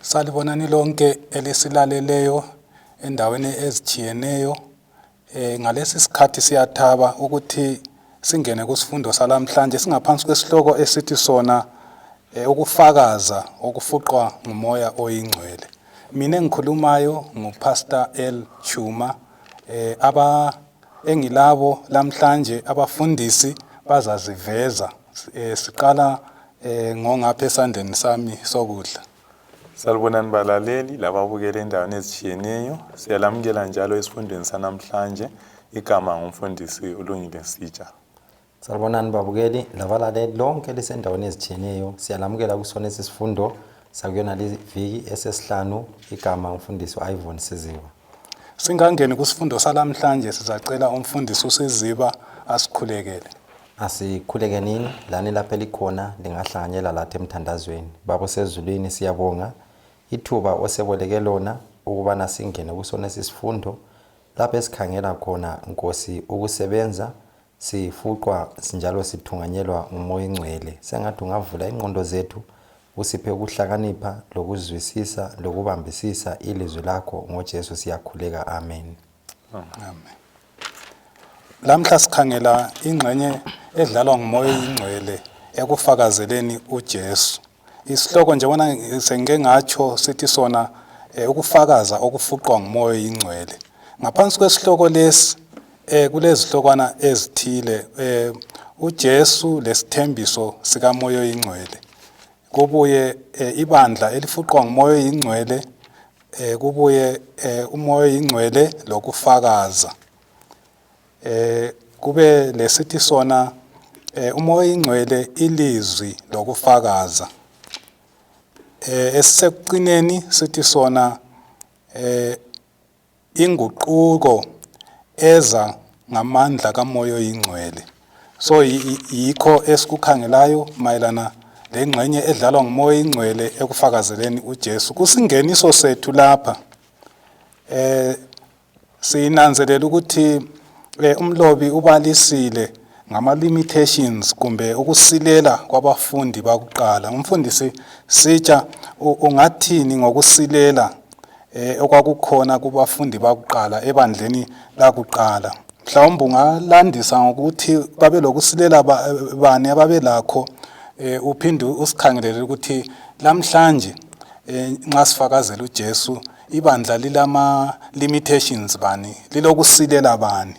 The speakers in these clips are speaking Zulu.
Salibonani lonke elisilaleleyo endaweni ezithiyeneyo. Ngalesi sikhathi siyathaba ukuthi singene kusifundo salamhlanje singaphansi kwesihloko esithi sona ukufakaza okufuqwa ngumoya oyingcwele. Mina engikhulumayo nguPastor L Chuma. Engilabo lamhlanje abafundisi bazaziveza. Siqala ngongapha esandleni sami sokudla. Salibonani balaleli lababukela endaweni ezitshiyeneyo. Siyalamukela njalo esifundweni sanamhlanje. Igama ngumfundisi uLungile Sitsha. Salibonani babukeli labalaleli lonke lisendaweni ezitshiyeneyo. Siyalamukela kusona isifundo sakuyona liviki esesihlanu. Igama ngumfundisi uIvan Siziba. Singangeni kusifundo salamhlanje sizacela umfundisi uSiziba asikhulekele. Asikhulekenini lani lapha likhona lingahlanganyela lathi emthandazweni. Babo sezulwini siyabonga ithuba oseboleke lona ukubana singene kusona isifundo lapha esikhangela khona Nkosi ukusebenza sifuqwa sinjalo sithunganyelwa ngumoya ingcwele. Sengathi ungavula ingqondo zethu usiphe ukuhlakanipha lokuzwisisa lokubambisisa ilizwi lakho ngoJesu siyakhuleka. Amen. Amen. Lamhla sikhangela ingxenye edlalwa ngumoya ingcwele ekufakazeleni uJesu. Isihloko njengona sengike ngatsho sithi sona ukufakaza okufuqwa ngumoya ingcwele. Ngaphansi kwesihloko lesi kulezihlokwana ezithile uJesu lesithembiso sika moya ingcwele. Kubuye ibandla elifuqwa ngumoya ingcwele, kubuye umoya ingcwele lokufakaza. Kube lesithi sona umoya ingcwele ilizwi lokufakaza. Esekuqineni sithi sona inguquko eza ngamandla kamoya ingcwele. So yikho esikukhangelayo mayelana lengxenye edlalwa ngumoya ingcwele ekufakazeleni uJesu. Kusingeniso sethu lapha sinanzelela ukuthi umlobi ubalisile ngama limitations kumbe ukusilela kwabafundi bakuqala. Umfundisi Sitsha ungathini ngokusilela okwakukhona kubafundi bakuqala ebandleni lakuqala? Mhlawumbe ungalandisa ngokuthi babe lokusilela bani ababelakho, uphinde usikhangelele ukuthi lamhlanje nxa sifakazela uJesu ibandla lilama limitations bani, lilokusilela bani?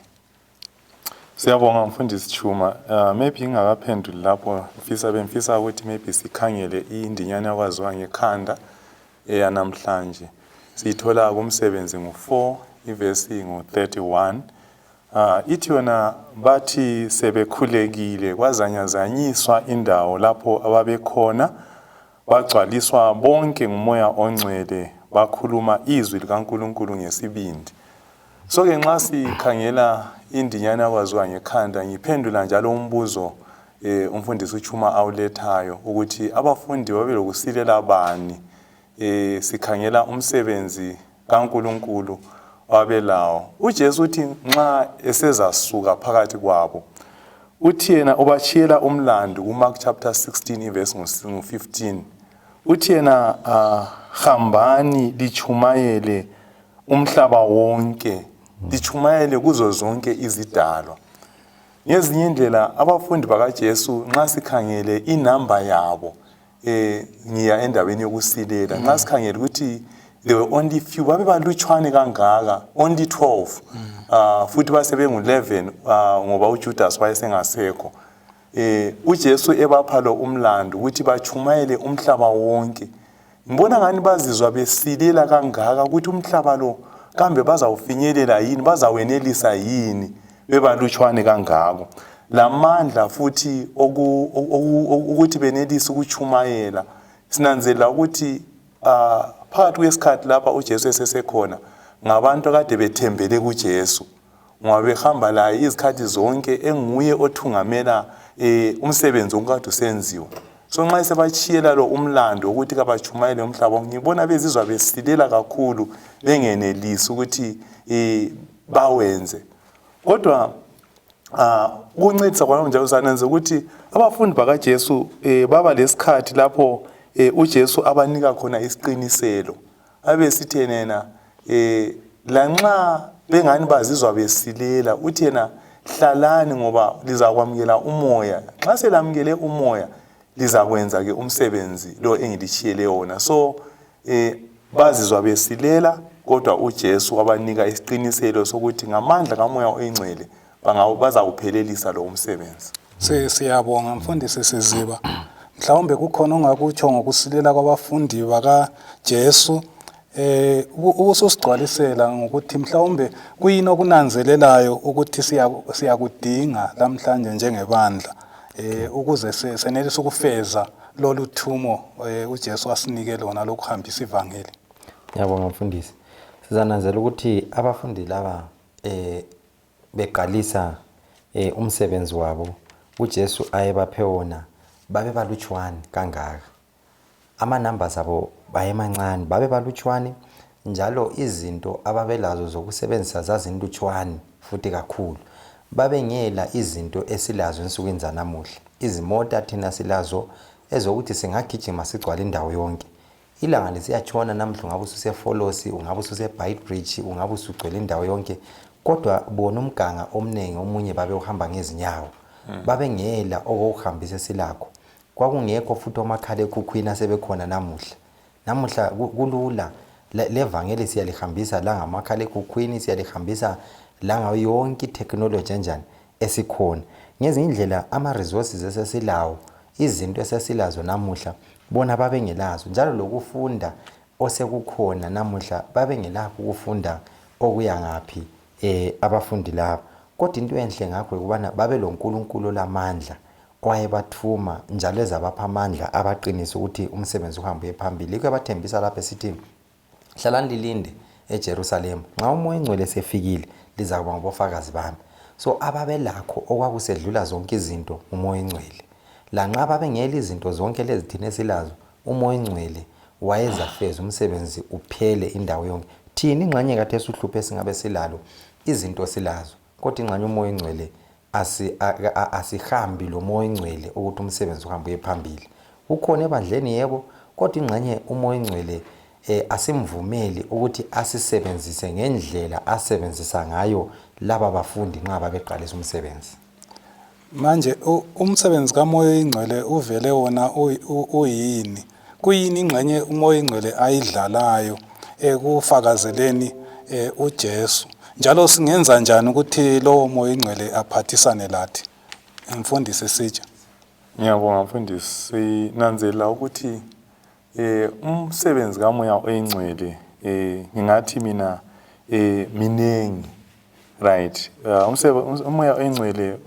Siyabonga mfundisi Chuma. Maybe ngingakaphenduli lapho bemfisa ukuthi maybe sikhangele indinyana yakwaziwa ngekhanda eyanamhlanje. Siyithola kumsebenzi ngo4 ivesi ngo31. Ithi yona bathi sebekhulekile kwazanyazanyiswa indawo lapho ababekhona, bagcwaliswa bonke ngumoya ongcwele, bakhuluma izwi likaNkulunkulu ngesibindi. So ke nxa sikhangela indinyana yakwaziwa ngekhanda, ngiphendula njalo umbuzo umfundisi uChuma awulethayo ukuthi abafundi babelokusilela bani sikhangela umsebenzi kaNkulunkulu wabelawo. UJesu uthi nxa esezasuka phakathi kwabo uthi yena ubachiyela umlando kuMark chapter 16 verse 15. Uthi yena hambani lichumayele umhlaba wonke, lichumayele kuzo zonke izidalwa. Ngezinye indlela abafundi bakaJesu nxa sikhangele inamba yabo ngiya endaweni yokusilela, nxa sikhangele ukuthi there were only few, babebalutshwane kangaka, only 12. Futhi basebe ngu11 ngoba uJudas wayesengasekho. uJesu ebapha lo umlando ukuthi bachumayele umhlaba wonke. Ngibona ngani bazizwa besilela kangaka ukuthi umhlaba lo kambe bazawufinyelela yini, bazawenelisa yini bebalutshwane kangako. Lamandla futhi ukuthi benelisa ukuchumayela. Sinanzela ukuthi phakathi kwesikhathi lapha uJesu esesekhona ngabantu akade bethembele kuJesu, ngoba behamba laye izikhathi zonke, enguye othungamela umsebenzi onkade usenziwa. So nxa sebachiyela lo umlando ukuthi kabachumayele umhlaba wonke, ngibona bezizwa besilela kakhulu bengenelisi ukuthi bawenze. Kodwa ukuncedisa kwalo njalo sanenze ukuthi abafundi bakaJesu baba lesikhathi lapho uJesu abanika khona isiqiniselo abe sithi yena lanxa bengani bazizwa besilela uthi yena hlalani ngoba lizakwamukela umoya nxa selamukele umoya lizakwenza ke umsebenzi lo engilitshiyele wona so bazizwa besilela kodwa uJesu wabanika isiqiniselo sokuthi ngamandla kaMoya oNgcwele bazawuphelelisa lo umsebenzi. Siyabonga mfundisi Siziba. Mhlawumbe kukhona ongakutsho ngokusilela kwabafundi bakaJesu ubususigcwalisela ngokuthi mhlawumbe kuyini okunanzelelayo ukuthi siyakudinga namhlanje njengebandla ukuze senelise ukufeza lolu thumo uJesu asinike lona lokuhambisa ivangeli. Ngiyabonga mfundisi. Sizananzela ukuthi abafundi laba beqalisa umsebenzi wabo uJesu ayebaphe wona babe balutshwane kangaka. Ama-numbers abo bayemancane babe balutshwane njalo izinto ababelazo zokusebenzisa zazinlutshwane futhi kakhulu. Babe ngela izinto esilazo ensukwini zanamuhla. Izimota thina silazo ezokuthi singagijima sigcwala indawo yonke. Ilanga lisiyatshona namhla ungabe usefolosi ungabe useBaitbridge ungabe usugcwele indawo yonke kodwa bona umganga omnengi omunye babe uhamba ngezinyawo. Babe ngela okuhambisa silakho. Kwakungekho futhi omakhala ekhukhwini asebekhona namuhla kulula levangeli siyalihambisa la ngamakhala ekhukhwini siyalihambisa la ngayo yonke technology enjani esikhona. Ngezinye indlela ama resources esesilawo izinto esesilazo namuhla bona babe ngelazo njalo lokufunda osekukhona namuhla babe ngelakho ukufunda okuya ngaphi abafundi laba. Kodwa into enhle ngakho ukubana babe loNkulunkulu lamandla owayebathuma njalo ezabapha amandla abaqinisa ukuthi umsebenzi uhambe phambili. Kuyabathembisa lapha esithi hlalani lilinde eJerusalem nxa umoya oNgcwele sefikile lizakuba ngobufakazi bami. So ababelakho okwakusedlula zonke izinto umoya oNgcwele. Lanxa babengela izinto zonke lezi thina esilazo umoya oNgcwele wayezafeza umsebenzi uphele indawo yonke. Thina ingxenye kade esuhluphe singabe silalo izinto silazo kodwa ingxenye umoya oNgcwele asihambi lo moya oNgcwele ukuthi umsebenzi uhambe phambili. Ukhona ebandleni yebo kodwa ingxenye umoya oNgcwele asimvumeli ukuthi asisebenzise ngendlela asebenzisa ngayo laba bafundi nxa babeqalisa umsebenzi. Manje umsebenzi kaMoya oNgcwele uvele wona uyini? Kuyini ingxenye uMoya oNgcwele ayidlalayo ekufakazeleni uJesu? Njalo singenza njani ukuthi lowo Moya oNgcwele aphathisane lathi? Mfundisi Sitsha. Ngiyabonga mfundisi. Sinanzela ukuthi umsebenzi kaMoya oNgcwele ngingathi mina minengi, right? Umoya oNgcwele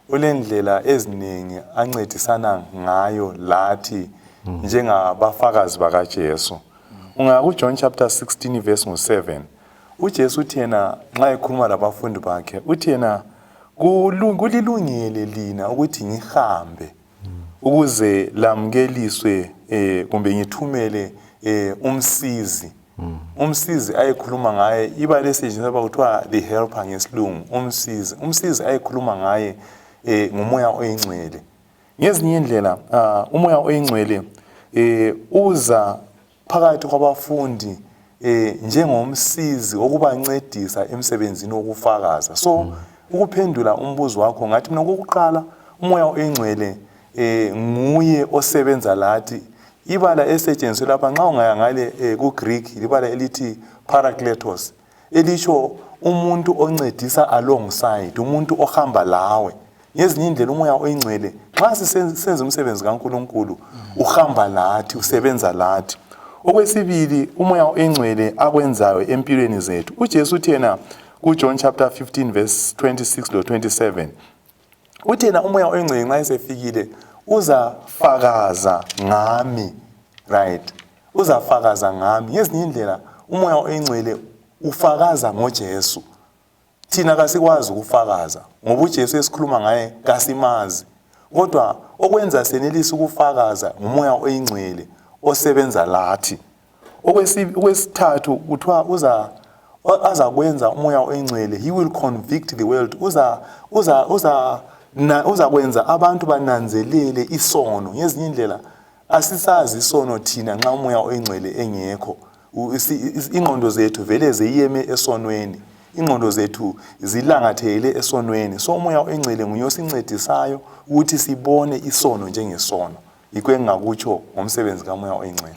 ulendlela eziningi ancedisana ngayo lathi njengabafakazi bakaJesu. Ungaya kuJohn chapter 16 verse 7. uJesu uthi yena nxa ekhuluma labafundi bakhe uthi yena kulilungile lina ukuthi ngihambe ukuze lamkeliswe kumbe ngithumele umsizi. Umsizi ayekhuluma ngaye iba lesetshenziswa kuthiwa the helper ngesilungu. Umsizi ayekhuluma ngaye ngumoya oNgcwele. Ngezinye indlela umoya oNgcwele uza phakathi kwabafundi njengomsizi okubancedisa emsebenzini wokufakaza. So ukuphendula umbuzo wakho ngathi mina kokuqala umoya oNgcwele nguye osebenza lathi. Ibala esetshenziswa lapha nxa ungaya ngale kuGreek libala elithi parakletos elisho umuntu oncedisa alongside, umuntu ohamba lawe. Ngezinye indlela umoya oNgcwele nxa sisenza umsebenzi kaNkulunkulu uhamba lathi, usebenza lathi. Okwesibili umoya oNgcwele akwenzayo empilweni zethu. uJesu uthi yena kuJohn chapter 15 verse 26 lo 27 uthi yena umoya oNgcwele nxa esefikile uzafakaza ngami, right? Uzafakaza ngami. Ngezinye indlela umoya oNgcwele ufakaza ngoJesu. Thina kasikwazi ukufakaza ngoba uJesu esikhuluma ngaye kasimazi. Kodwa okwenza senelisa ukufakaza ngumoya oNgcwele osebenza lathi. Okwesithathu kuthiwa azakwenza umoya oNgcwele, he will convict the world. Uzakwenza abantu bananzelele isono. Ngezinye indlela asisazi isono thina nxa umoya oyingcwele engekho. Ingqondo zethu vele ziyeme esonweni, ingqondo zethu zilangathele esonweni. So umoya oyingcwele nguye osincedisayo ukuthi sibone isono njengesono. Yikho engakutsho ngomsebenzi kamoya oyingcwele.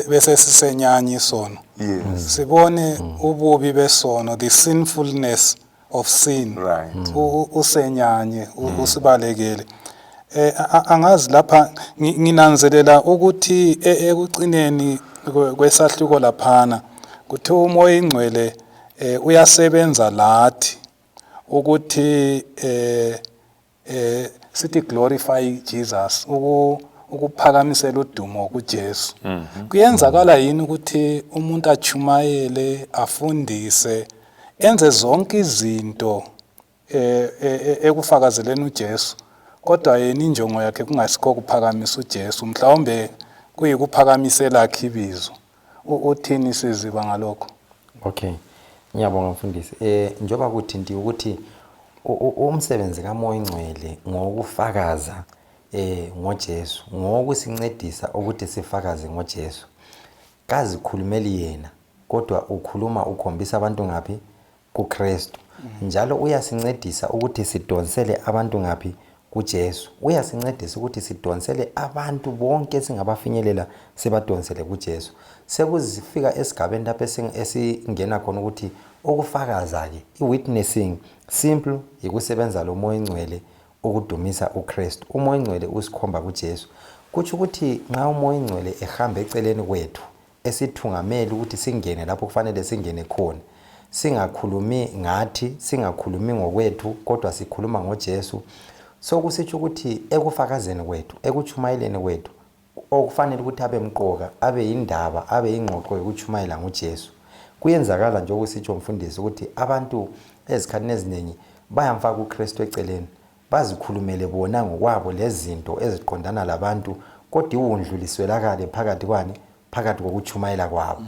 Bese sisenyanya isono. Yes. Sibone ububi besono, the sinfulness of sin. Right. Usenyanye, usibalekele. Angazi lapha nginanzelela ukuthi ekucineni kwesahluko laphana kuthi umoya oyingcwele uyasebenza lathi ukuthi sithi glorify Jesus, ukuphakamisela udumo kuJesu. Kuyenzakala yini ukuthi umuntu achumayele, afundise, enze zonke izinto ekufakazeleni uJesu, kodwa yena injongo yakhe kungasikho kuphakamisa uJesu, mhlawumbe kuyikuphakamisela khibizo? Uthini siziba ngalokho? Okay, ngiyabonga mfundisi. Njoba kuthi ukuthi umsebenzi kamoya oyingcwele ngokufakaza ngoJesu, ngokusincedisa ukuthi sifakaze ngoJesu. Kazi khulumeli yena, kodwa ukhuluma ukhombisa abantu ngaphi? KuKristu. Njalo uyasincedisa ukuthi sidonsele abantu ngaphi? kuJesu. Uyasincedisa ukuthi sidonsele abantu bonke singabafinyelela sibadonsele kuJesu. Sekuzifika esigabeni lapho esingena khona ukuthi ukufakaza ke i-witnessing simple ikusebenza lo moya oyingcwele ukudumisa uKristu. Umoya oyingcwele usikhomba kuJesu. Kuthi ukuthi nxa umoya oyingcwele ehamba eceleni kwethu esithungamela ukuthi singene lapho kufanele singene khona, singakhulumi ngathi, singakhulumi ngokwethu, kodwa sikhuluma ngoJesu. So kusitsho ukuthi ekufakazeni kwethu, ekuchumayeleni kwethu, okufanele ukuthi abe mqoka, abe yindaba, abe ingxoxo yokuchumayela ngoJesu. Kuyenzakala nje okusitsho umfundisi ukuthi abantu ezikhathini eziningi bayamfaka uKristu eceleni, bazikhulumele bona ngokwabo lezinto eziqondana labantu, kodwa iwundlu liswelakale phakathi kokuchumayela kwabo.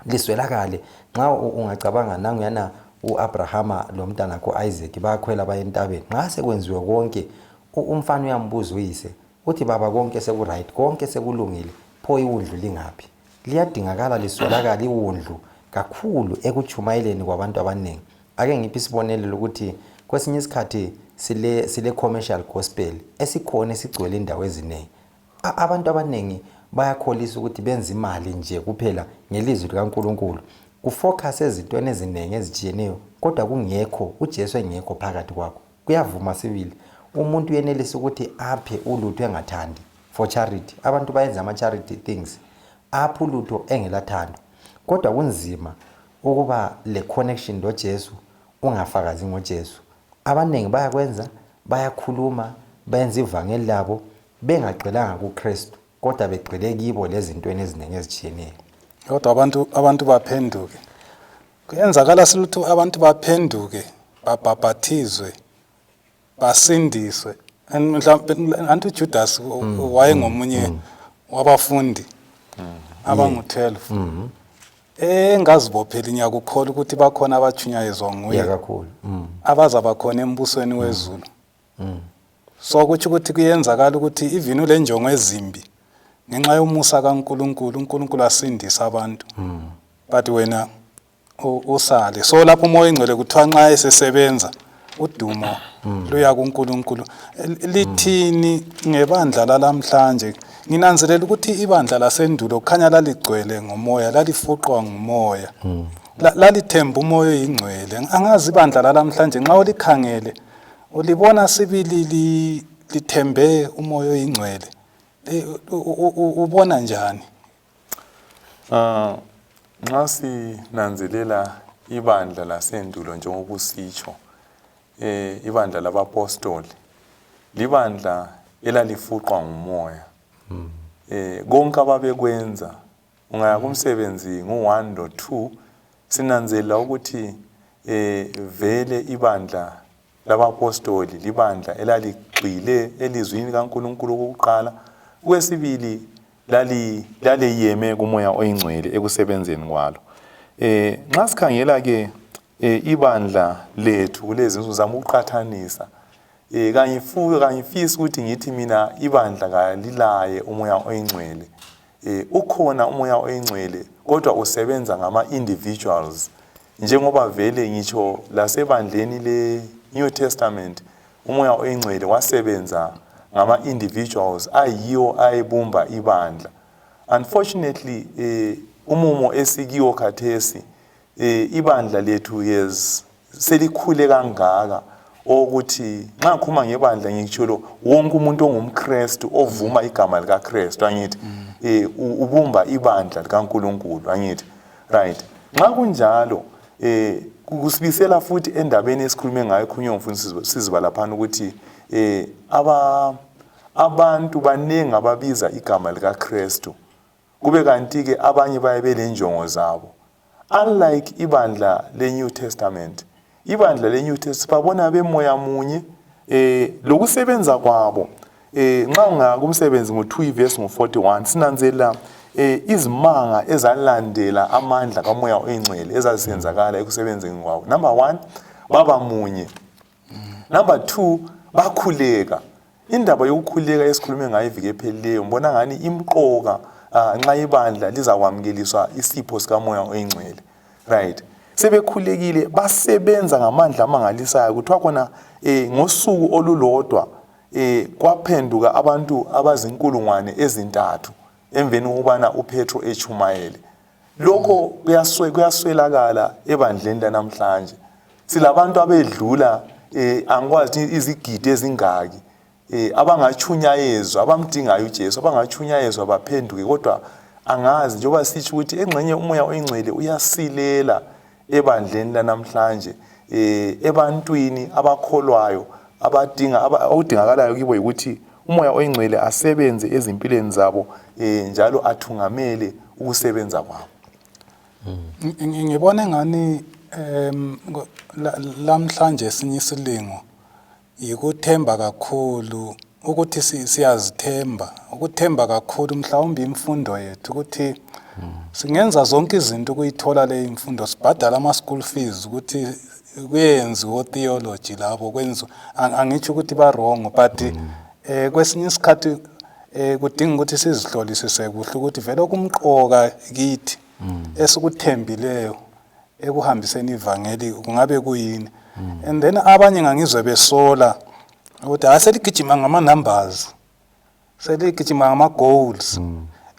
Liswelakale nxa ungacabanga nanguyana uAbrahama lo mntana Isaac bayakhwela baye entabeni. Nxa sekwenziwe konke, umfana uyambuza uyise uthi baba konke sekuright, konke sekulungile, pho iwundlu lingaphi? Liyadingakala liswelakala iwundlu kakhulu ekuchumayeleni kwabantu abaningi. Ake ngiphi isibonelelo ukuthi kwesinye isikhathi sile commercial gospel esikhona esigcwele indawo eziningi. Abantu abaningi bayakholisa ukuthi benza imali nje kuphela ngelizwi likaNkulunkulu. Kufocus ezintweni eziningi ezijiyeneyo, kodwa kungekho uJesu engekho phakathi kwakho. Kuyavuma sibili umuntu uyenelisa ukuthi aphe ulutho engathandi for charity. Abantu bayenza ama charity things apho ulutho engelathando, kodwa kunzima ukuba le connection noJesu ungafakazi ngoJesu. Abaningi bayakwenza, bayakhuluma, benza ivangeli labo bengaqelanga kuKristu, kodwa begcile kibo lezi zinto eziningi ezijiyeneyo. Kodwa abantu baphenduke. Kuyenzakala silutho abantu baphenduke, babhaphathizwe, basindiswe. Mhlawumbe uJudas wayengomunye wabafundi abangu-12. Engazibophela inyaka ukholwa ukuthi bakhona abachunyayezwa nguye. Kakhulu. Abazaba khona embusweni wezulu. So kuthi ukuthi kuyenzakala ukuthi even ule njongo ezimbi ngenxa yomusa kaNkulunkulu, uNkulunkulu asindisa abantu. But wena usale. So lapho umoya oyingcwele kuthiwa nxa esesebenza udumo luya kuNkulunkulu. Lithini ngebandla lalamhlanje? Nginanzelela ukuthi ibandla lasendulo kukhanya laligcwele ngomoya, lalifuqwa ngumoya. Lalithemba umoya oyingcwele. Angazi ibandla lalamhlanje nxa ulikhangele ulibona sibili lithembe umoya oyingcwele. Ubona njani? Nxa sinanzelela ibandla lasendulo njengoba usitsho, ibandla labapostoli, libandla elalifuqwa ngumoya. Konke ababekwenza, ungaya kumsebenzi ngo-1 lo 2, sinanzelela ukuthi vele ibandla labapostoli libandla elaligxile elizwini kaNkulunkulu kokuqala. Kwesibili laliyeme kumoya oyingcwele ekusebenzeni kwalo. Nxa sikhangela ke ibandla lethu kulezi insuku zama ukuqhathanisa kangifisi ukuthi ngithi mina ibandla kalilaye umoya oyingcwele. Ukhona umoya oyingcwele kodwa usebenza ngama-individuals. Njengoba vele ngitsho lasebandleni le-New Testament, umoya oyingcwele wasebenza ngama-individuals ayiwo ayebumba ibandla. Unfortunately, umumo esikiwo khathesi, ibandla lethu selikhule kangaka ukuthi nxa ngikhuluma ngebandla ngikutsholo wonke umuntu ongumKristu ovuma igama likaKristu, angithi ubumba ibandla likaNkulunkulu, angithi right. Nxa kunjalo kusibisela futhi endabeni esikhulume ngayo khunye ngifuna sizibala phana ukuthi abantu baningi ababiza igama likaKristu kube kanti ke abanye baye belenjongo zabo. Unlike ibandla le-New Testament, ibandla le-New Testament babona bemoya munye lokusebenza kwabo. Nxa ungakumsebenzi ngo-2 verse ngo-41 sinanzela izimanga ezalandela amandla kamoya oyingcwele ezazisenzakala ekusebenzeni kwabo. Number 1, baba munye. Number 2, bakhuleka. Indaba yokukhuleka esikhulume ngayo iviki ephelileyo mbona ngani imqoka nxa ibandla lizakwamukeliswa isipho sikamoya oyingcwele, right. Sebekhulekile basebenza ngamandla amangalisayo. Kuthiwa khona ngosuku olulodwa kwaphenduka abantu abazinkulungwane ezintathu emveni kokubana uPetro echumayele. Lokho kuyaswelakala ebandleni lanamhlanje. Silabantu abedlula angikwazi izigidi ezingaki abangachunyayezwa abamdingayo uJesu, abangachunyayezwa baphenduke, kodwa angazi njengoba sithi ukuthi engxenye umoya oyingcwele uyasilela ebandleni lanamhlanje, ebantwini abakholwayo okudingakalayo kibo ukuthi umoya oyingcwele asebenze ezimpilweni zabo njalo athungamele ukusebenza kwabo. Ngibona ngani lamhlanje esinye isilingo yikuthemba kakhulu, ukuthi siyazithemba, ukuthemba kakhulu mhlawumbe imfundo yethu ukuthi singenza zonke izinto ukuyithola le imfundo, sibhadala ama-school fees ukuthi kuyenziwa theology lapho kwenziwa, angitsho ukuthi ba-wrong, but kwesinye isikhathi kudinga ukuthi sizihlolisise kuhle ukuthi vele kumqoka kithi esikuthembileyo ekuhambiseni ivangeli kungabe kuyini. And then abanye ngangizwe besola ukuthi aseligijima ngama-numbers, seligijima ngama-goals.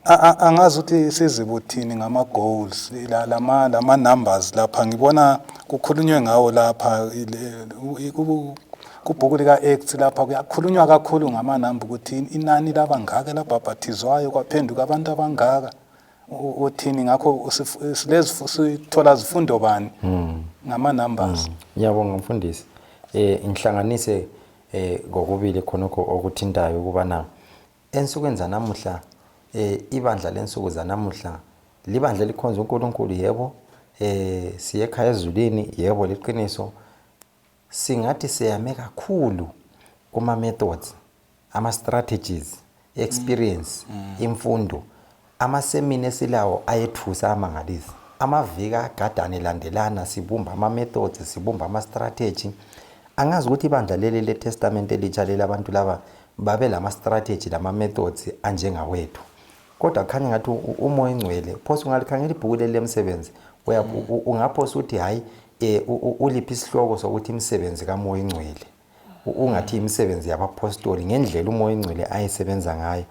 Angazi ukuthi sizibuthini ngama-goals, lama-numbers lapha. Ngibona kukhulunywe ngawo lapha kubhuku lika-Acts lapha kuyakhulunywa kakhulu ngamanamba ukuthi inani labangaka labhabhathizwayo kwaphenduka abantu abangaka. Uthini ngakho sithola zifundo bani ngama-numbers? Ngiyabonga mfundisi. Ngihlanganise kokubili khonokho okuthintayo ukubana ensukwini zanamuhla ibandla lensuku zanamuhla libandla likhonza uNkulunkulu, yebo. Siye ekhaya ezulwini, yebo, liqiniso. Singathi siyame kakhulu kuma methods, ama strategies, experience, imfundo. Amasemini esilawo ayethusa amangalisa. Amavika agadane landelana sibumba ama methods, sibumba ama strategy. Angazi ukuthi ibandla leli le testament elitsha leli abantu laba babe lama strategy lama methods anjengawethu. Kodwa khanya ngathi umoya ingcwele phosa ungalikhangela ibhuku leli lemsebenzi ungaphosa uthi hayi uliphi isihloko sokuthi imisebenzi kamoya ingcwele, ungathi imisebenzi yabapostoli ngendlela umoya ingcwele ayisebenza ngayo.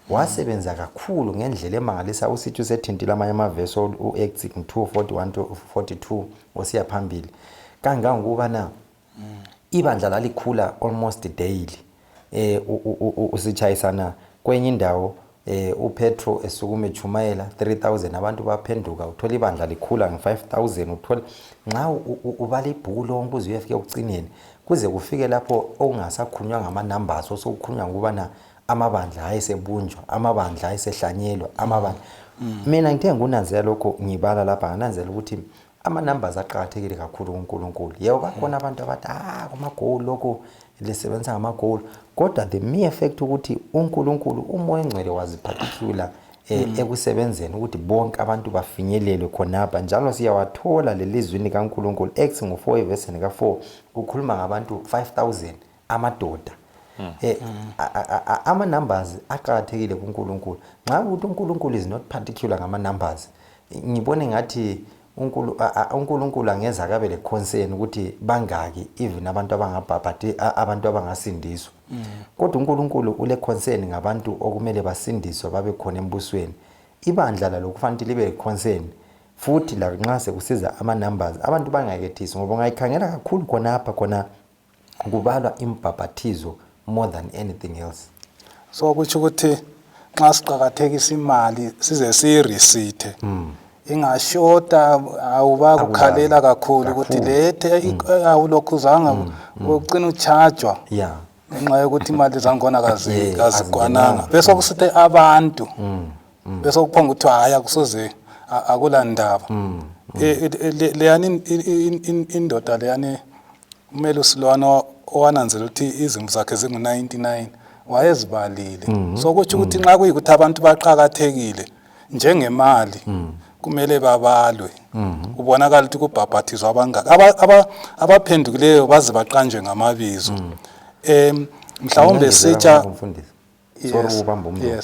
Wasebenza kakhulu ngendlela emangalisa. Usithi usethintile amanye amavesi u-Acts 2:41-42 osiya phambili kangangokubana ibandla lalikhula almost daily. Usitshayisana kwenye indawo uPetro esukume echumayela 3000 abantu baphenduka, uthola ibandla likhula nge-5000. uthola nxa ubala ibhuku lonke uze uyefika ekucineni kuze kufike lapho okungasakhulunywa ngama-numbers, osokukhulunywa ngokubana amabandla ayesebunjwa, amabandla ayesehlanyelwa, amabandla. Mina ngithe ngunanzela lokho ngibala lapha ngananzela ukuthi ama-numbers aqakathekile kakhulu kuNkulunkulu. Yebo bakhona abantu abathi kuma-goal lokho lisebenza ngama-goal, kodwa the mere fact ukuthi uNkulunkulu umoya engcwele waziparticular ekusebenzeni ukuthi bonke abantu bafinyelele khonapha. Njalo siyawathola lelizwini kaNkulunkulu. Acts 4:4 kukhuluma ngabantu 5000 amadoda ama numbers aqhakathekile kuNkulunkulu nxa ukuthi uNkulunkulu is not particular ngama numbers ngibone ngathi uNkulunkulu angeza akabe le concern ukuthi bangaki even abantu abangabhabhati abantu abangasindiswa kodwa uNkulunkulu ule concern ngabantu okumele basindiswe babe khona embusweni ibandla lalo kufanele libe concern futhi la nxa sekusiza ama numbers abantu bangakethisi ngoba ngayikhangela kakhulu khona apha khona kubalwa imbhabhathizo more than anything else. So kuthi ukuthi nxa siqhakathekisa imali size siyireceipt ingashota awuba kukhalela kakhulu ukuthi lethe awulokhuzanga ucina uchargewa ngenxa yokuthi imali zangona kazikwananga bese kusithi abantu bese kuphonga ukuthi hayi akusoze akulandaba leyani indoda leyani umele usilwana owananzela ukuthi izimvu zakhe zingu99 wayezibalile so kuthi ukuthi nxa kuyikuthi abantu baqhakathekile njengemali kumele babalwe ubonakala ukuthi kubhabhathizwa abangaka abaphendukileyo baze baqanjwe ngamabizo mhlawumbe sitsha sorry ubamba umlomo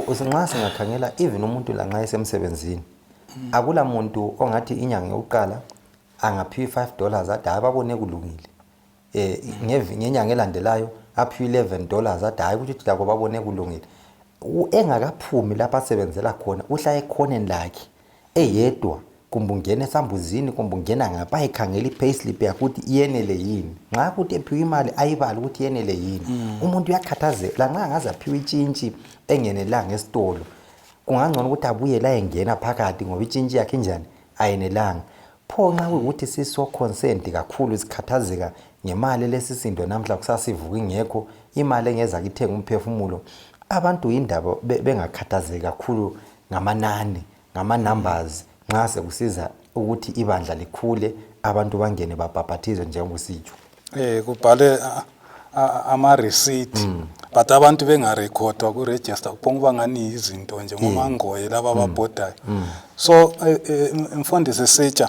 usinxa singakhangela even umuntu la nxa esemsebenzini akula muntu ongathi inyanga yokuqala angaphiwa $5 ade ababone kulungile ngenyanga elandelayo aphiwa $11 ade hayi ukuthi lako babone kulungile engakaphumi lapha asebenzela khona uhla ekhoneni lakhe eyedwa kumbe ungena esambuzini kumbe ungena ngapha ekhangela i-payslip yakuthi iyenele yini nxa ukuthi ephiwa imali ayibala ukuthi iyenele yini umuntu uyakhathazela nxa ngaze aphiwa itshintshi engenelanga esitolo kungangcono ukuthi abuye la engena phakathi ngoba itshintshi yakhe njani ayenelanga pho nxa ukuthi siso concerned kakhulu sikhathazeka ngemali lesisindo namhla kusasivuka ingekho imali engeza kithenga umphefumulo abantu indaba bengakhathazeki kakhulu ngamanani ngama numbers nxa sekusiza ukuthi ibandla likhule abantu bangene babhabhathizwe njengokusitsho kubhale ama receipt but abantu bengarekhodwa ku register kuphonga ngani izinto nje ngomangoye laba ababhodayo so mfundisi sitsha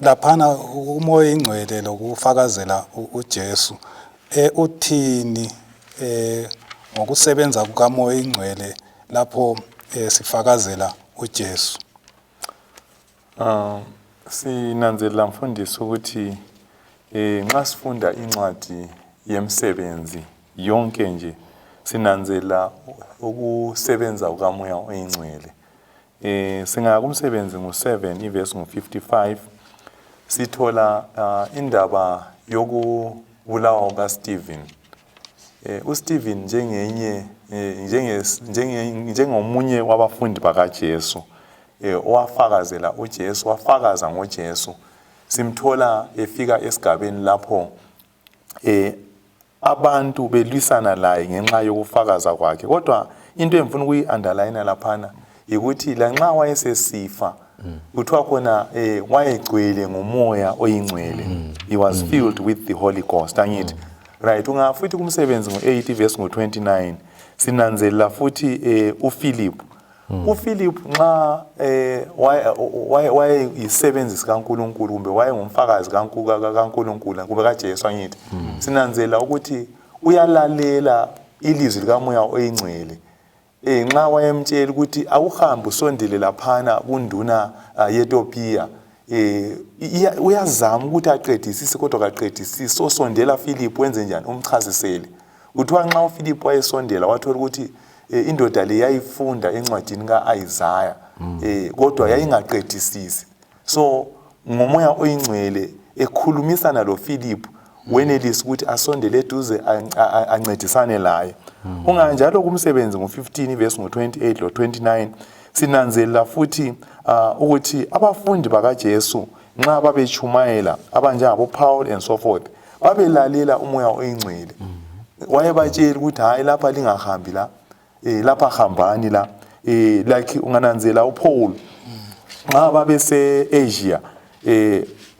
laphana umoya ingcwele lokufakazela uJesu uthini ngokusebenza kukamoya ingcwele lapho sifakazela uJesu sinanzelela mfundisi ukuthi nxa sifunda incwadi yemsebenzi yonke nje sinanzela ukusebenza kukamoya oyingcwele singaya kumsebenzi ngo7 iverse ngo55 sithola indaba yokubulawa kaStephen uStephen njengomunye wabafundi bakaJesu owafakazela uJesu wafakaza ngoJesu simthola efika esigabeni lapho abantu belwisana laye ngenxa yokufakaza kwakhe kodwa into engifuna ukuyi-underline laphana ukuthi lanxa wayesesifa kuthiwa khona wayegcwele ngomoya oyingcwele he was filled with the Holy Ghost angithi right ungafuthi kumsebenzi ngo8 verse ngo29 sinanzelela futhi uPhilip uPhilip nxa wayeyisebenzi sikaNkulunkulu kumbe wayengumfakazi kaNkulunkulu kumbe kaJesu angithi sinanzela ukuthi uyalalela ilizwi likamoya oyingcwele nxa wayemtshela ukuthi awuhambe usondele laphana kunduna yeTopiya uyazama ukuthi aqedisise kodwa kaqedisisi osondela Philip wenze njani umchazisele kuthiwa nxa uPhilip wayesondela wathola ukuthi indoda le yayifunda encwadini kaIsaiah kodwa yayingaqedisisi so ngomoya oyingcwele ekhulumisana lo Philip wenelisa ukuthi asondele eduze ancedisane laye unganjalo kumsebenzi ngo15 verse ngo28 lo 29 sinanzelela futhi ukuthi abafundi bakaJesu nxa babechumayela abanjengabo Paul and so forth babelalela umoya oyingcwele wayebatshela ukuthi hayi lapha lingahambi la lapha hambani la like ungananzela uPaul nxa babese Asia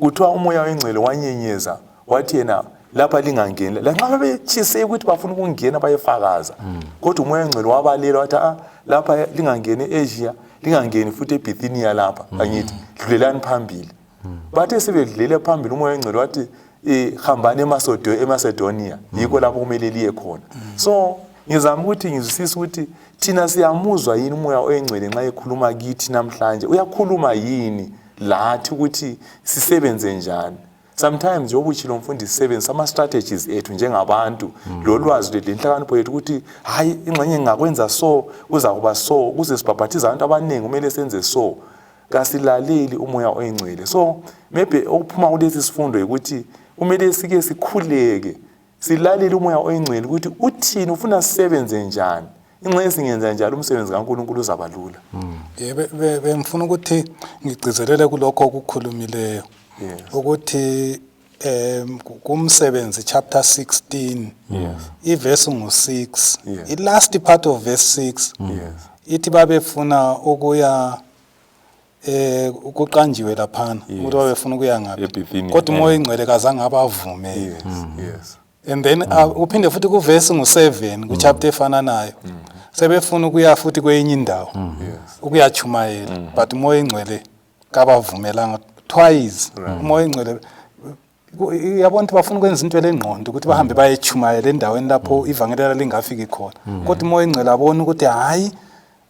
kuthiwa umoya oyingcwele wanyenyeza wathi yena lapha lingangeni lanxa babetshise ukuthi bafuna ukungena bayefakaza kodwa umoya oyingcwele wabalela wathi lapha lingangeni eAsia lingangeni futhi eBithinia lapha angithi dlulelani phambili bathe sebedlule phambili umoya oyingcwele wathi hambani eMacedonia yikho lapho kumele liye khona. So ngizama ukuthi ngizwisise ukuthi thina siyamuzwa yini umoya oyingcwele nxa ekhuluma kithi namhlanje, uyakhuluma yini lathi ukuthi sisebenze njani. Sometimes yobuchilo mfundisi sebenza ama strategies ethu njengabantu lolwazi lenhlakanipho yethu ukuthi hayi ingxenye ngakwenza so kuza kuba so kuze sibhabhathiza abantu abaningi kumele senze so, kasilaleli umoya oyingcwele. So maybe okuphuma kulesi sifundo ukuthi kumele sike sikhuleke silaleli umoya oyingcwele ukuthi uthini ufuna sisebenze njani, ingxenye singenza njalo umsebenzi kaNkulunkulu uzabalula. Bengifuna ukuthi ngigcizelele kulokho okukhulumileyo. Yes. Ukuthi kumsebenzi chapter 16 iverse ngu6 i last part of verse 6 ithi babefuna ukuya ukuqanjiwe laphana ukuthi babefuna ukuya ngapi kodwa umoya ingcwele kazange abavume. Yes. And then uphinde futhi ku verse ngu7 ku chapter efana nayo sebefuna ukuya futhi kwenye indawo ukuyachumayela but umoya ingcwele kabavumelanga twice. Umoya ingcwele yabona bafuna ukwenza into lengqondo ukuthi bahambe bayechumayela endaweni lapho ivangeli lingafiki khona, kodwa umoya ingcwele abona ukuthi hayi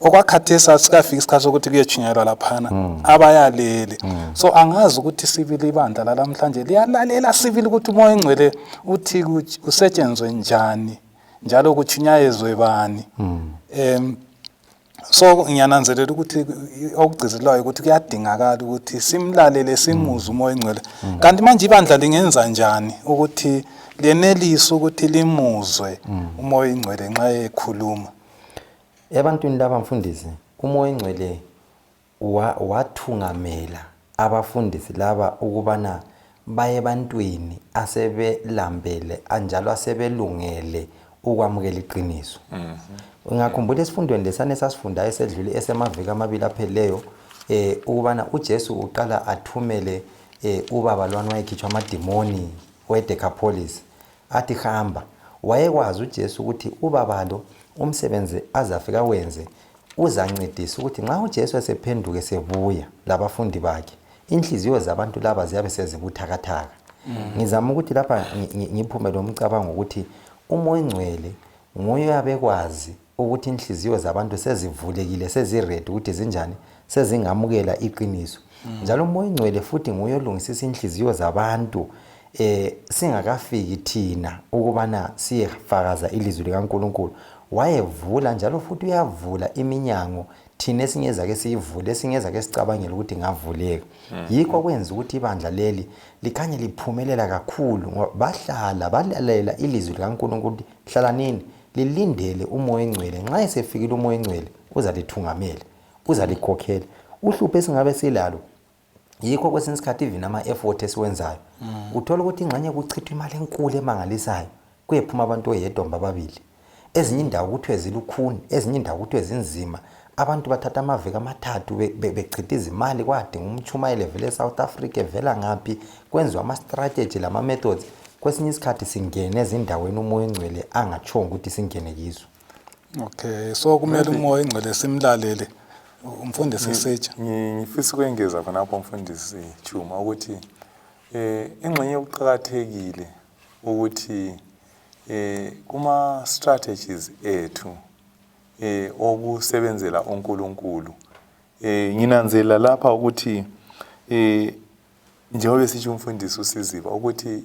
okwakhathesa sikafika isikhathi sokuthi kuyechunyelwa laphana abayalele. So angazi ukuthi sibili ibandla lalamhlanje liyalalela sibili ukuthi umoya ingcwele uthi usetshenzwe njani njalo kuchunyayezwe bani. So ngiyananzelela ukuthi okugcizelwayo ukuthi kuyadingakala ukuthi simlalele simuze umoya ingcwele. Kanti manje ibandla lingenza njani ukuthi lenelise ukuthi limuzwe umoya ingcwele nxa ekhuluma? Ebantwini laba mfundisi, umoya ingcwele wathungamela abafundisi laba ukubana baye ebantwini asebelambele anjalo asebelungele ukwamukela iqiniso. Ngakhumbula esifundweni lesane sasifunda esedlule esemaviki amabili apheleyo ukubana uJesu uqala athumele ubaba lwana wayekhitshwa amadimoni weDecapolis athi hamba. Wayekwazi uJesu ukuthi ubaba lo umsebenzi azafika wenze uzancedisa ukuthi nxa uJesu esephenduke sebuya labafundi bakhe inhliziyo zabantu laba ziyabe sezibuthakathaka. Ngizama ukuthi lapha ngiphume lo mcabango ukuthi umoya ingcwele nguye abekwazi ukuthi inhliziyo zabantu sezivulekile seziready ukuthi zinjani sezingamukela iqiniso. Njalo umoya ingcwele futhi nguye olungisisa inhliziyo zabantu singakafiki thina ukubana siyefakaza ilizwi likaNkulunkulu. Wayevula njalo futhi uyavula iminyango thina esingeza ke siyivule esingeza ke sicabangela ukuthi ngavuleka. Yikho kwenza ukuthi ibandla leli likhanye liphumelela kakhulu ngoba bahlala balalela ilizwi likaNkulunkulu. Hlala nini lilindele umoya ingcwele, nxa esefikile umoya ingcwele uzalithungamela uzalikhokhela. Uhlupho esingabe silalo yikho kwesinye isikhathi even ama effort esiwenzayo uthola ukuthi ingxenye kuchithwa imali enkulu emangalisayo kuyephuma abantu oyedwa ababili. Ezinye indawo kuthiwe zilukhuni, ezinye indawo kuthiwe zinzima, abantu bathatha amaviki amathathu bechitha izimali kwadinga umchumayelo vele eSouth Africa evela ngaphi kwenziwa ama strategy lama methods. Kwesinye isikhathi singene ezindaweni umoya ingcwele angachonga ukuthi singene kizo. Okay, so kumele umoya ingcwele simlalele umfundisi Seja. Ngifisa ukwengeza khonapho umfundisi Chuma ukuthi ingxenye yokuqhakathekile ukuthi kuma strategies ethu okusebenzela uNkulunkulu nginanzela lapha ukuthi njengoba sithi umfundisi uSiziba ukuthi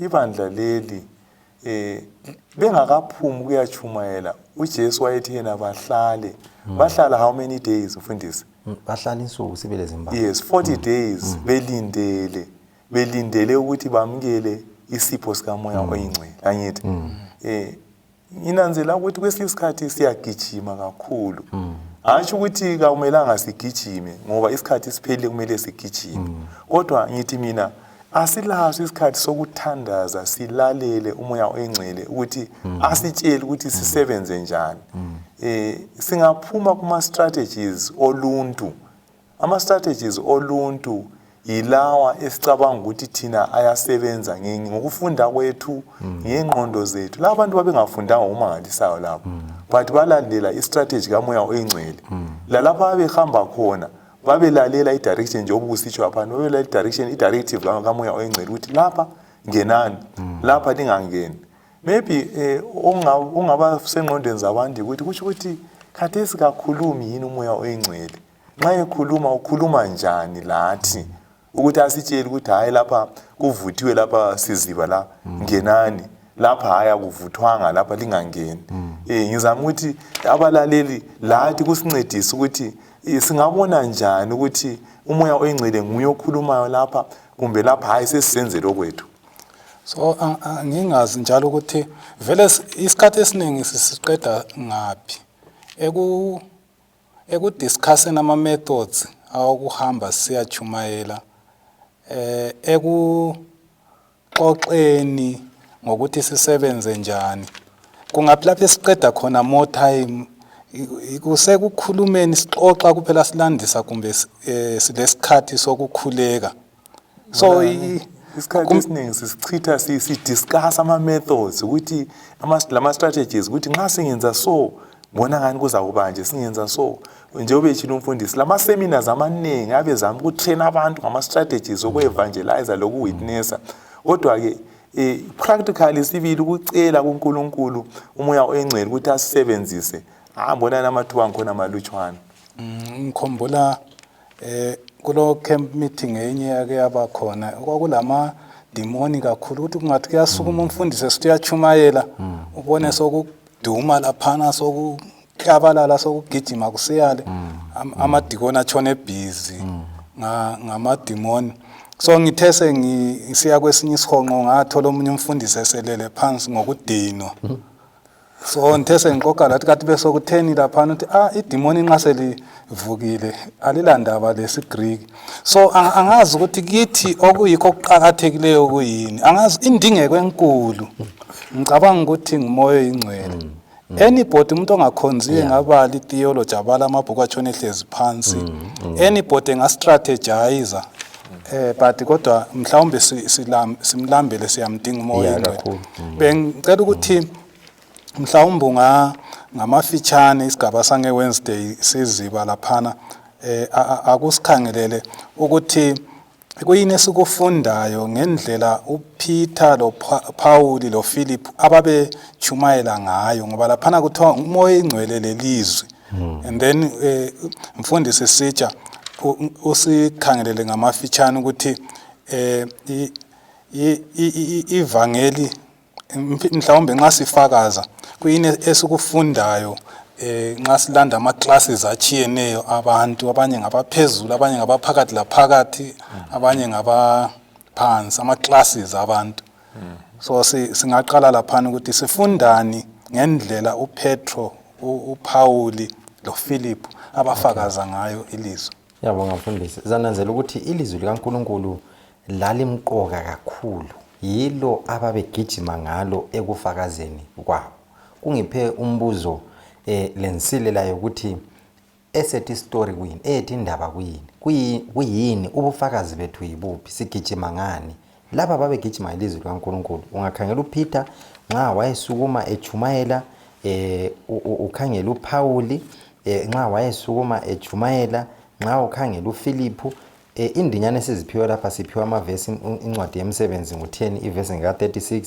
ibandla leli bengakaphumi kuyachumayela uJesu wayethi yena bahlala how many days mfundisi? Bahlala insuku sibele zimbalwa. Yes, 40 days belindele ukuthi bamukele isipho sikamoya oyingcwele angithi. Inanzela ukuthi kwesinye isikhathi siyagijima kakhulu. Asho ukuthi akumelanga sigijime ngoba isikhathi siphelile kumele sigijime. Kodwa ngithi mina asilaso isikhathi sokuthandaza silalele umoya oyingcwele ukuthi asitshele ukuthi sisebenze njani. Singaphuma kuma strategies oluntu. Ama strategies oluntu ilawa esicabanga ukuthi thina ayasebenza ngokufunda kwethu ngengqondo zethu. La bantu babengafundanga umangalisayo lapho but balandela istrategy kamoya oyingcwele. La lapha abehamba khona babelalela idirection njengoba kusitsho apha babelalela idirection idirective kamoya oyingcwele ukuthi lapha ngenani lapha lingangeni. Maybe ongaba sengqondweni zabantu ukuthi kusho ukuthi khathesi kakhulumi yini umoya oyingcwele. Nxa ekhuluma ukhuluma njani lathi ukuthi asitshele ukuthi hayi lapha kuvuthiwe lapha siziba la ngenani lapha haya kuvuthwanga lapha lingangeni. Ngizama ukuthi abalaleli lathi kusincedise ukuthi singabona njani ukuthi umoya oyingcwele nguye okhulumayo lapha kumbe lapha hayi sesizenzele okwethu. So ngingazi njalo ukuthi vele isikhathi esiningi sisiqeda ngaphi ekudiscussing ama methods awokuhamba siyachumayela ekuxoxeni ngokuthi sisebenze njani. Kungapi lapho siqeda khona more time kusekukhulumeni sixoxa kuphela silandisa kumbe silesikhathi sokukhuleka. So isikhathi esiningi sisichitha sidiscuss ama methods ukuthi lama strategies ukuthi nxa singenza so bona ngani kuza kuba nje singenza so njengoba echilo umfundisi lama seminars amaningi abezama ukutrain abantu ngama strategies okuevangelize lokuwitnessa. Kodwa ke practically sibili ukucela kuNkulunkulu umoya oyingcwele ukuthi asisebenzise ambona namathuba ngikhona amalutshwana. Ngikhumbula kulo camp meeting enye yake yaba khona kwakulama demoni kakhulu ukuthi kungathi kuyasukuma umfundisi esiyachumayela ubone sokuduma laphana sokuklabalala sokugijima kusiyale amadikona atshone ebusy ngamademoni. So ngithe sengisiya kwesinye isihonqo ngathola omunye umfundisi eselele phansi ngokudinwa. So ngithe sengiqoqa lathi kathi besokutheni laphana ukuthi idemoni nxa selivukile alilandaba lesi Greek. So angazi ukuthi kithi okuyikho okuqhakathekileyo kuyini. Angazi indingeko enkulu. Ngicabanga ukuthi ngumoya oyingcwele. Anybody umuntu ongakhonziwe ngabali theology abala amabhuku atshone ehlezi phansi. Anybody engastrategize but kodwa mhlawumbe simlambele siyamdinga umoya oyingcwele. Bengicela ukuthi mhlawumbe ngamafitshane isigaba sange Wednesday siziba laphana akusikhangelele ukuthi kuyini esikufundayo ngendlela uPeter lo Paul lo Philip ababe chumayela ngayo ngoba laphana kuthiwa umoya oyingcwele lelizwi. And then mfundisi sitsha usikhangelele ngamafitshane ukuthi ivangeli mhlawumbe nxa sifakaza kuyini esikufundayo nxa silanda ama classes achiyeneyo abantu abanye ngabaphezulu abanye ngabaphakathi laphakathi abanye ngabaphansi ama classes abantu. So singaqala laphana ukuthi sifundani ngendlela uPetro uPaul lo Philip abafakaza ngayo ilizwi. Yabonga mfundisi. Zananzela ukuthi ilizwi likaNkulunkulu lalimqoka kakhulu yilo ababegijima ngalo ekufakazeni kwabo. Kungiphe umbuzo lensilela ukuthi esethi story kuyini ethi indaba kuyini ubufakazi bethu yibuphi sigijima ngani laba babegijima ilizwi likaNkulunkulu. Ungakhangela uPeter nxa wayesukuma echumayela ukhangela uPaul nxa wayesukuma echumayela nxa ukhangela uPhilip indinyane esiziphiwe lapha siphiwe amavesi incwadi yemisebenzi ngo10 ivesi nga36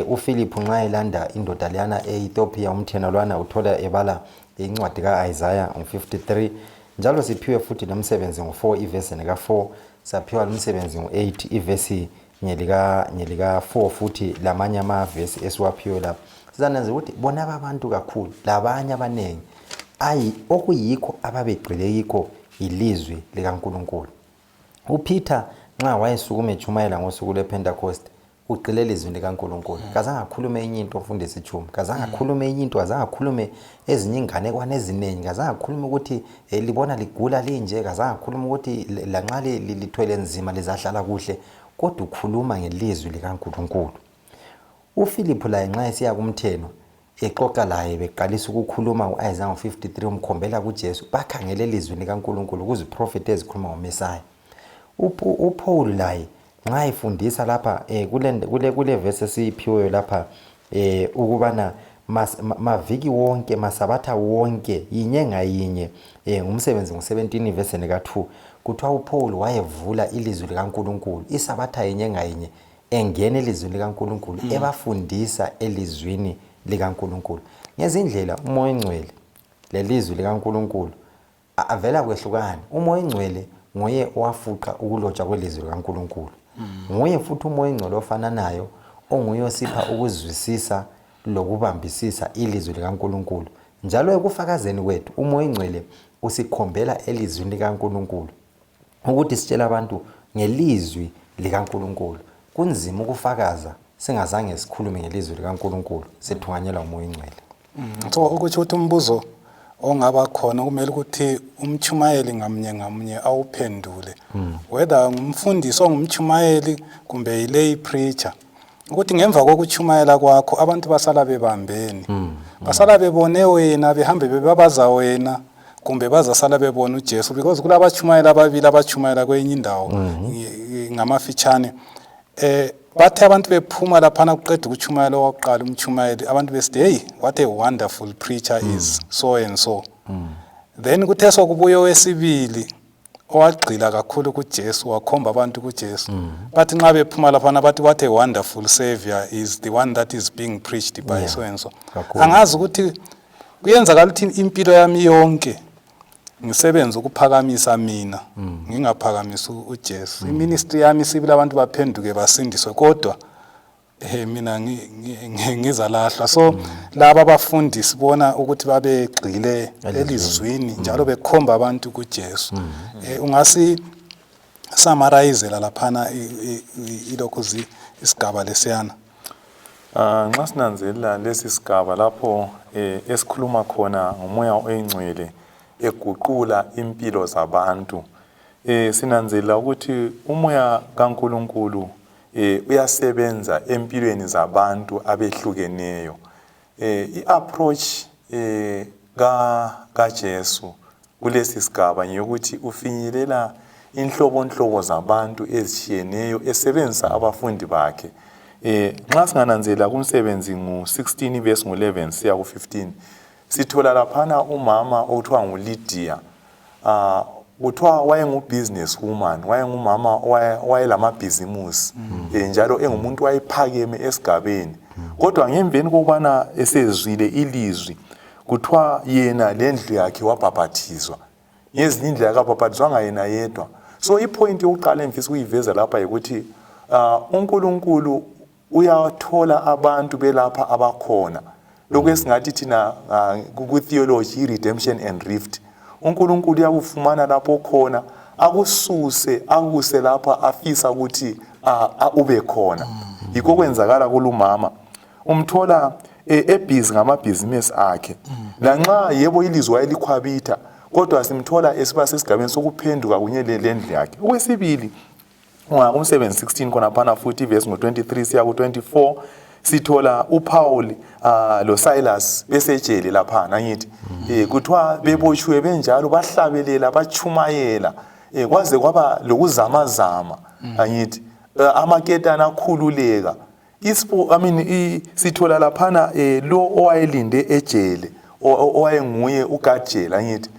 uPhilip nxa elanda indoda leyana eEthiopia umthena lwana uthola ebala incwadi kaIsaiah ngo53 njalo siphiwe futhi lemisebenzi ngo4 ivesi nga4 saphiwa lemisebenzi ngo8 ivesi nyelika 4 futhi lamanye amavesi esiwaphiwe lapha. Sizanenza ukuthi bona abantu kakhulu labanye abanengi okuyikho ababegqile yikho ilizwi likaNkulunkulu. uPeter nxa wayesukuma echumayela ngosuku lePentecost uqile ilizwi likaNkulunkulu. Kazange akhulume enye into mfundisi Chuma. Kazange akhulume enye into, kazange akhulume ezinye inganekwane eziningi. Kazange akhulume ukuthi libona ligula linje, kazange akhulume ukuthi lanxa lithwele nzima lizahlala kuhle, kodwa ukhuluma ngelizwi likaNkulunkulu. uPhilip laye nxa esiya kumtheno exoxa laye beqalisa ukukhuluma uIsaiah 53 umkhombela kuJesu bakhangele ilizwi likaNkulunkulu kuze prophet ezikhuluma ngoMesiah. uPaul laye nxa ifundisa lapha kule verse esiphiweyo lapha ukubana maviki wonke masabatha wonke yinye ngayinye ngumsebenzi ngo17 verse ka2 kuthiwa uPaul wayevula ilizwi likaNkulunkulu isabatha yinye ngayinye engena elizwini likaNkuluNkulu ebafundisa elizwini likaNkuluNkulu ngezindlela umoya engcwele lelizwi likaNkuluNkulu avela kwehlukana. Umoya engcwele nguye owafuqa ukulotshwa kwelizwi likaNkuluNkulu. Nguye futhi umoya engcwele ofananayo onguye osipha ukuzwisisa lokubambisisa ilizwi likaNkuluNkulu. Njalo ekufakazeni kwethu umoya engcwele usikhombela elizwini likaNkuluNkulu ukuthi sitshela abantu ngelizwi likaNkuluNkulu. Kunzima ukufakaza singazange sikhulume ngelizwi likaNkuluNkulu sethunganyelwa umoya engcwele. So ukuthi umbuzo ongaba khona kumele ukuthi umchumayeli ngamunye awuphendule, whether ngumfundisi ongumchumayeli kumbe ilay preacher, ukuthi ngemva kokuchumayela kwakho abantu basala bebambeni, basala bebone wena, behambe bebabaza wena, kumbe bazasala bebona uJesu, because kulabachumayela ababili abachumayela kwenye indawo ngamafitshane. Bathe abantu bephuma laphana kuqeda ukuchumayela oqala umchumayeli, abantu besithi hey, what a wonderful preacher is so and so. Then kuthe sokubuya wesibili owagqila kakhulu kuJesu, wakhomba abantu kuJesu. Bathi nxa bephuma laphana bathi what a wonderful savior is the one that is being preached by so and so. Angazi ukuthi kuyenzakala ukuthi impilo yami yonke ngisebenza ukuphakamisa mina, ngingaphakamisa uJesu. Iministry yami sibila abantu baphenduke basindiswe, kodwa mina ngizalahlwa. So laba abafundisi bona ukuthi babegxile elizwini njalo bekhomba abantu kuJesu. Ungasi summarizela laphana ilokhu isigaba lesiyana. Nxa sinanzelela lesi sigaba lapho esikhuluma khona ngomoya oyingcwele eguqula impilo zabantu, sinanzelela ukuthi umoya kaNkuluNkulu uyasebenza empilweni zabantu abehlukeneyo. I-approach kaJesu kulesi sigaba ngiyokuthi ufinyelela inhlobonhlobo zabantu ezitshiyeneyo esebenzisa abafundi bakhe. Nxa singananzelela kumsebenzi ngu-16 verse ngu-11 siya ku-15 sithola laphana umama okuthiwa nguLydia. Kuthiwa wayengu-business woman, wayengumama wayelamabhizimusi, njalo engumuntu wayephakeme esigabeni. Kodwa ngemveni kokubana esezwile ilizwi, kuthiwa yena lendlu yakhe wabhaphathizwa. Ngezinye indlela kabhaphathizwanga yena yedwa. So ipoint yokuqala engifisa ukuyiveza lapha ukuthi uNkulunkulu uyathola abantu belapha abakhona. Lokho esingathi thina ku-theology redemption and rift. uNkulunkulu uyakufumana lapho khona, akususe akuse lapha afisa ukuthi ube khona. Yikho kwenzakala kulumama. Umthola ebhizi ngamabhizinisi akhe. Lanxa yebo ilizwi wayelikhwabitha, kodwa simthola esiba sesigabeni sokuphenduka kunye lendlu yakhe. Okwesibili, umsebenzi 16 khona phana futhi verse ngo-23 siya ku-24 sithola uPaul lo Silas besejele lapha ngithi kuthiwa bebotshiwe benjalo bahlabelela bachumayela kwaze kwaba lokuzamazama ngithi amaketana akhululeka. Sithola laphana lo owayelinde ejele owayenguye uGajela ngithi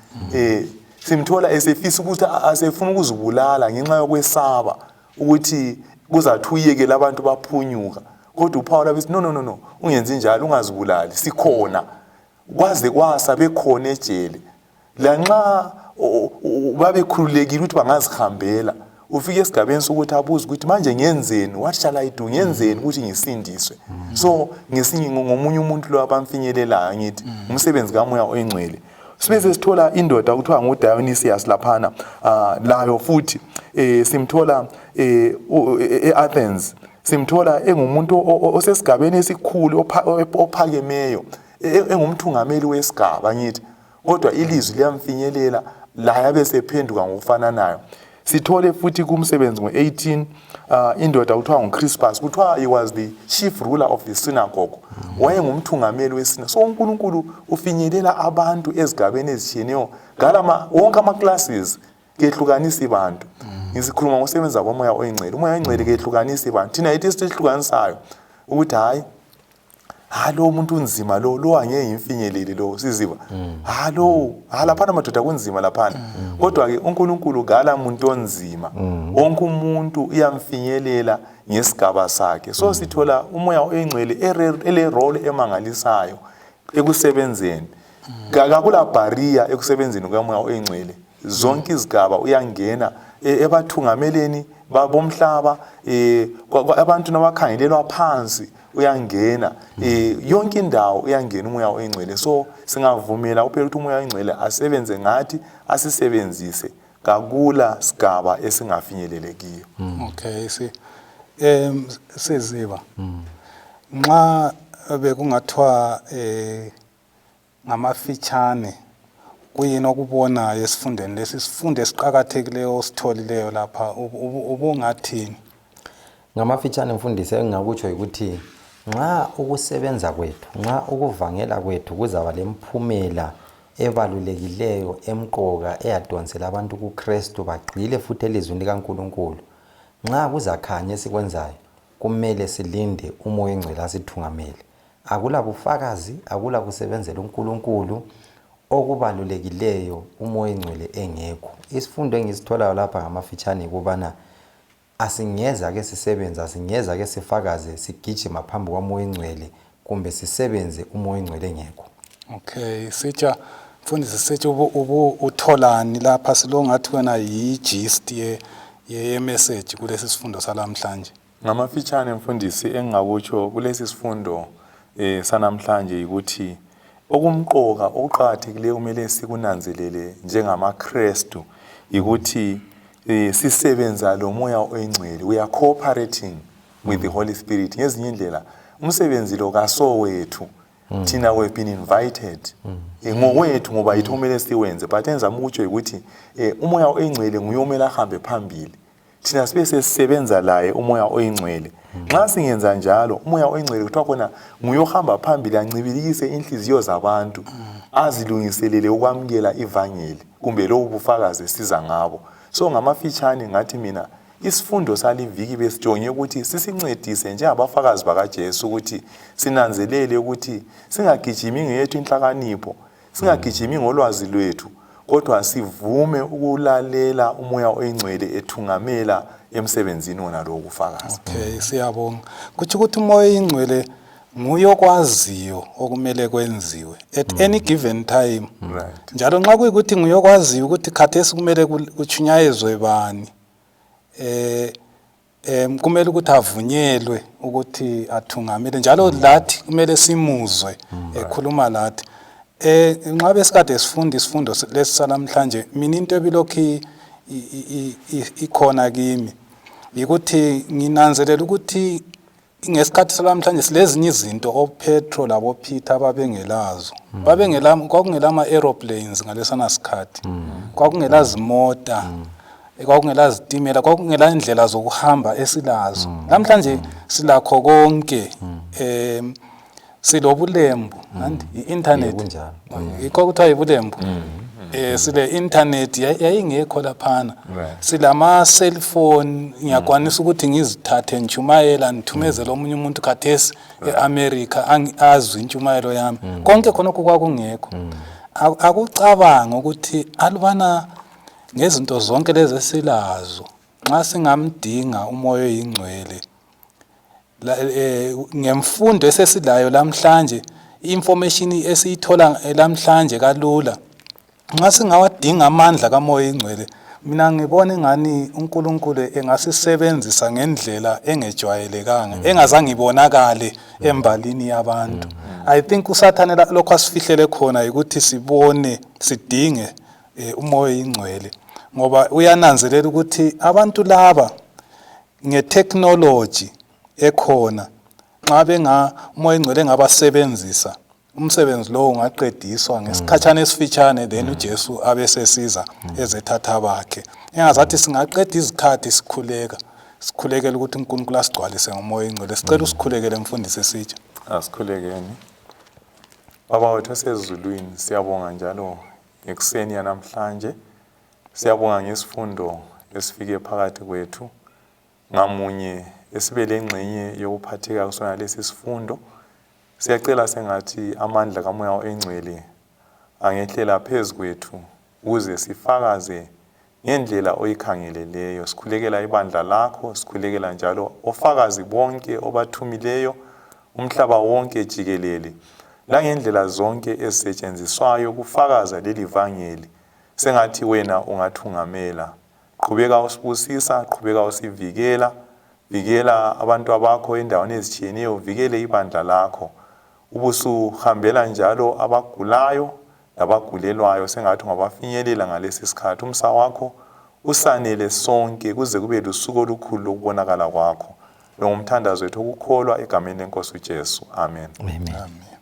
simthola esefisa ukuthi asefuna ukuzibulala ngenxa yokwesaba ukuthi kuzathuyeke labantu baphunyuka. Kodwa uPaul abithi no, ungenzi njalo, ungazibulali, sikhona. Kwaze kwasa bekhona ejele. Lanxa babekhululekile ukuthi bangazihambela, ufike esigabeni sokuthi abuze ukuthi manje ngenzeni, what shall I do, ngenzeni ukuthi ngisindiswe. So ngomunye umuntu lo abamfinyelelayo ngithi umsebenzi kamoya oyingcwele. Sibese sithola indoda kuthiwa nguDionysius laphana, layo futhi simthola eAthens. Simthola engumuntu osesigabeni esikhulu ophakemeyo, engumthungameli wesigaba ngithi, kodwa ilizwi liyamfinyelela la yabe sephenduka ngokufananayo. Sithole futhi kumsebenzi ngo-18 indoda kuthiwa nguCrispus, kuthiwa he was the chief ruler of the synagogue, wayengumthungameli wesinagogue. So uNkulunkulu ufinyelela abantu ezigabeni ezitshiyeneyo wonke ama-classes kehlukanisa abantu. Ngisikhuluma ngosebenza komoya oyingcwele. Umoya oyingcwele kehlukanisa abantu. Thina yithi isihlukanisayo ukuthi hayi lo umuntu unzima lo angeke imfinyelele lo siziva lo laphana madoda kunzima laphana kodwa ke uNkulunkulu ngala umuntu onzima wonke umuntu uyamfinyelela ngesigaba sakhe so sithola umoya oyingcwele ele role emangalisayo ekusebenzeni kakula barrier ekusebenzeni komoya oyingcwele zonke izigaba uyangena ebathungameleni bomhlaba abantu nabakhangelelwa phansi uyangena yonke indawo uyangena umoya oyingcwele so singavumela uphela ukuthi umoya oyingcwele asebenze ngathi asisebenzise kakula sigaba esingafinyelelekiyo. Okay siziba nxa bekungathiwa ngamafitshane kuyini okubonayo esifundweni lesi sifunde esiqhakathekileyo ositholileyo lapha ubungathini? Ngamafitshane mfundisi engingakutsho ukuthi nxa ukusebenza kwethu nxa ukuvangela kwethu kuzaba lemphumela ebalulekileyo emqoka eyadonsela abantu kuKristu bagxile futhi elizwini likaNkulunkulu nxa kuzakhanya esikwenzayo kumele silinde umoya oyingcwele asithungamele akula bufakazi akula kusebenzela uNkulunkulu okubalulekileyo umoya oyingcwele engekho isifundo engisitholayo lapha ngamafitshane kubana asingeza ke sisebenza singeza ke sifakaze sigijima phambi kwamoya oyingcwele kumbe sisebenze umoya oyingcwele engekho. Okay sitsha mfundisi sitsha utholani lapha silongathi wena yi-gist ye message kulesi sifundo salamhlanje? Ngamafitshane mfundisi engingakutsho kulesi sifundo sanamhlanje ukuthi okumqoka okuqhakathekileyo kumele sikunanzelele njengamaKristu ukuthi sisebenza lo moya oyingcwele we are cooperating with the Holy Spirit ngezinye indlela umsebenzi lo kasowethu thina we have been invited ngokwethu ngoba yithu kumele siwenze but enza mukutsho ukuthi umoya oyingcwele nguyomela ahambe phambili thina sibe sesisebenza laye umoya oyingcwele nxa singenza njalo umoya oyingcwele kuthiwa khona nguyohamba phambili ancibilikise inhliziyo zabantu azilungiselele ukwamukela ivangeli kumbe lo bufakazi siza ngabo so ngamafitshane ngathi mina isifundo saliviki besijonge ukuthi sisincedise njengabafakazi bakaJesu ukuthi sinanzelele ukuthi singagijimi ngeyethu inhlakanipho singagijimi ngolwazi lwethu kodwa sivume ukulalela umoya oyingcwele ethungamela emsebenzini wona lo kufakaza. Okay siyabonga kuthi ukuthi umoya oyingcwele nguyokwaziyo okumele kwenziwe at any given time Right. njalo nxa kuyikuthi nguyokwaziyo ukuthi khathesi kumele kuchunyayezwe bani kumele ukuthi avunyelwe ukuthi athungamele njalo lathi kumele simuzwe ekhuluma lathi nxa besikade sifunda isifundo lesi salamhlanje mina into ebilokhu ikhona kimi ukuthi nginanzelela ukuthi ngesikhathi salamhlanje silezinye izinto oPetro laboPeter ababengelazo kwakungelama aeroplanes ngalesana sikhathi kwakungelazimota kwakungelazitimela kwakungela indlela zokuhamba esilazo namhlanje silakho konke silobulembu and i-internet ikho kuthiwa ibulembu sile internet yayingekho laphana silama cellphone ngiyakwanisa ukuthi ngizithathe ntshumayela ngithumezele omunye umuntu khathesi eAmerica azwe intshumayelo yami konke khonokho kwakungekho akucabanga ukuthi alubana ngezinto zonke lezi esilazo nxa singamdinga umoya oyingcwele ngemfundo esesilayo lamhlanje information esiyithola lamhlanje kalula nxa singawadinga amandla kamoya oyingcwele mina ngibona ngani uNkulunkulu engasisebenzisa ngendlela engejwayelekanga engazange ibonakale embalini yabantu. I think uSathane lokho asifihlele khona ukuthi sibone sidinge umoya oyingcwele ngoba uyananzelela ukuthi abantu laba ngetechnology ekhona nxa umoya oyingcwele ngabasebenzisa umsebenzi lo ungaqediswa ngesikhatshana esifitshane then uJesu abesesiza ezethatha bakhe engazathi singaqeda izikhathi sikhulekela ukuthi uNkulunkulu asigcwalise ngomoya oyingcwele sicela usikhulekele mfundisi sitsha. Asikhulekeni. Baba wethu osezulwini siyabonga njalo ekuseni yanamhlanje siyabonga ngesifundo esifike phakathi kwethu ngamunye esibe lengxenye yokuphatheka kusona lesi sifundo Siyacela sengathi amandla kaMoya oNgcwele angehlela phezu kwethu ukuze sifakaze ngendlela oyikhangeleleyo. Sikhulekela ibandla lakho, sikhulekela njalo ofakazi bonke obathumileyo umhlaba wonke jikelele, langendlela zonke ezisetshenziswayo kufakaza leli vangeli. Sengathi wena ungathungamela. Qhubeka usibusisa, qhubeka usivikela, vikela abantu abakho endaweni ezitshiyeneyo, vikele ibandla lakho. Ubusuhambela njalo abagulayo labagulelwayo, sengathi ungabafinyelela ngalesi sikhathi. Umsa wakho usanele sonke kuze kube lusuku olukhulu lokubonakala kwakho. Lo ngumthandazo wethu ukukholwa egameni leNkosi uJesu. Amen. Amen. Amen.